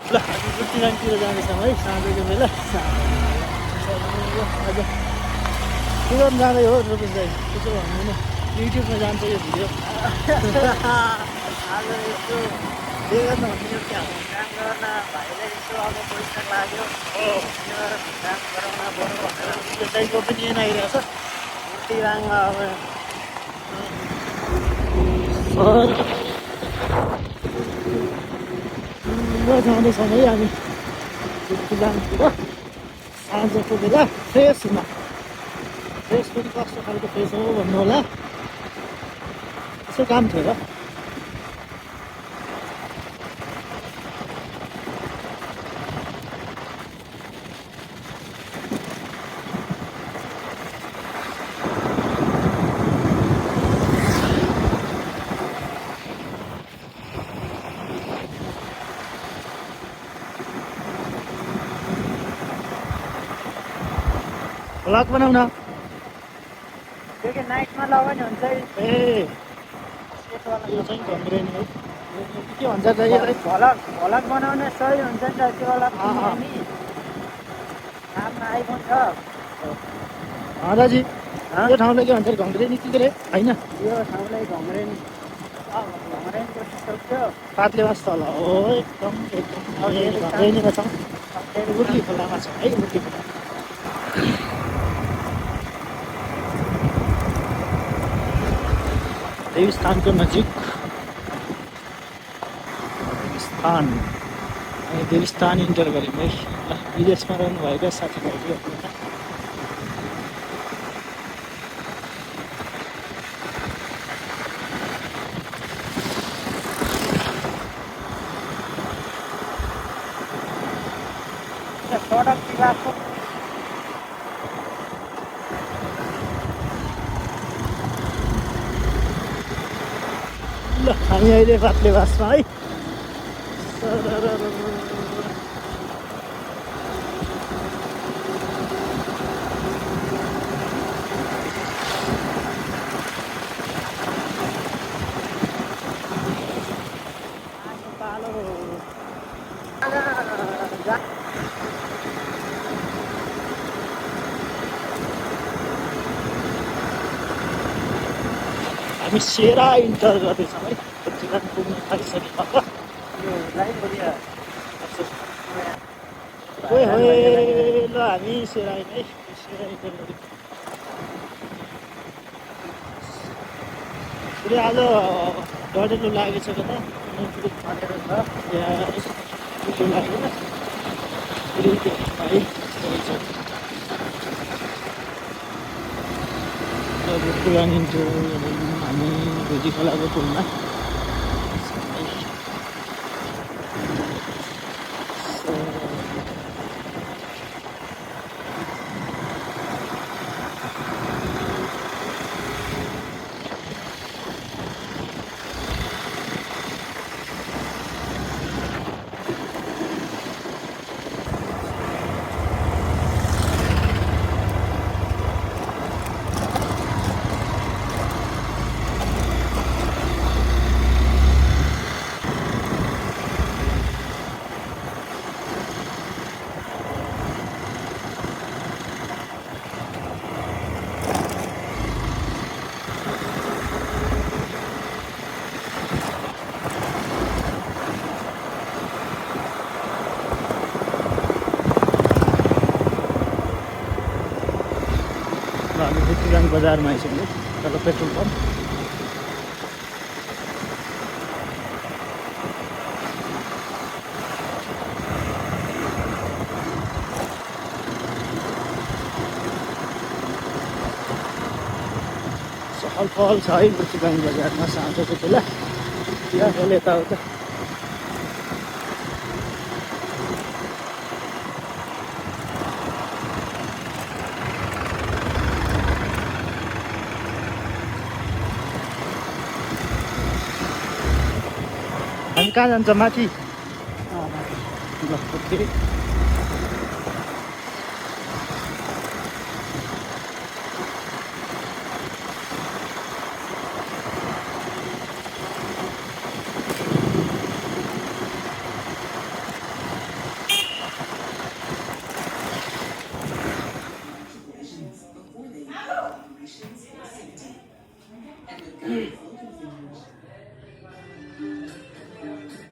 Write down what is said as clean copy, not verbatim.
ल हामी बुद्धिराङतिर जाँदैछौँ है साँझको बेला आज तुरन्त जाँदै हो रुपेश दाइ त्यसो भन्नु न युट्युबमा जान्छ यो भिडियो आज यसो बेगर नहुने क्या काम गर्न भाइलाई यसो अब पैसा लाग्यो काम गराउन बरु भनेर रुपेश दाइको ओपिनियन आइरहेछ बुद्धिराङमा अब जाँदैछौँ है हामी बुद्धिराङतिर साँझको बेला फ्रेस हुन फ्रेस पनि कस्तो खालको फ्रेस हो भन्नु होला यसो काम थियो र भ्लग बनाउन त्यो कि नाइटमा लगायो भने हुन्छ ए यो चाहिँ घङ्ग्रेनी हो के भन्छ त यसलाई भलक बनाउने सही हुन्छ नि त त्यो वाला नि नाममा आइफोन छ दाजी यो ठाउँलाई के भन्छ घङ्ग्रेनी के अरे होइन यो ठाउँलाई घङ्ग्रेनी घङ्ग्रेनीको सक्यो पातले वास तल हो एकदम घङ्ग्रेनीमा छौँ उर्ली खोलामा छ है उर्ली खोला देवस्थानको नजिक देवस्थान इन्टर गऱ्यौँ है विदेशमा रहनुभएका साथीभाइहरू सडक विभागको ल हामी अहिले पातले बासमा है हामी सेरा इन्टर गर्दैछौँ है बुद्धिराङ पुग्न थालिसकेपछि यो लाइन बोलिया ओए होए ल हामी सेरा है सेरा इन्टर गऱ्यौँ फेरि आज डढेलो लागेछ कता भनेर छ लागेन फेरि है बुद्धिराङ इन्टर हामी भुजी खोलाको पुलमा हामी बुद्धिराङ बजारमा आइसक्यौँ तल पेट्रोल पम्प चहल पहल छ है बुद्धिराङ बजारमा साँझको बेला यहाँ यताउता हामी कहाँ जान्छ माथि ल okay functions in safety. And with guided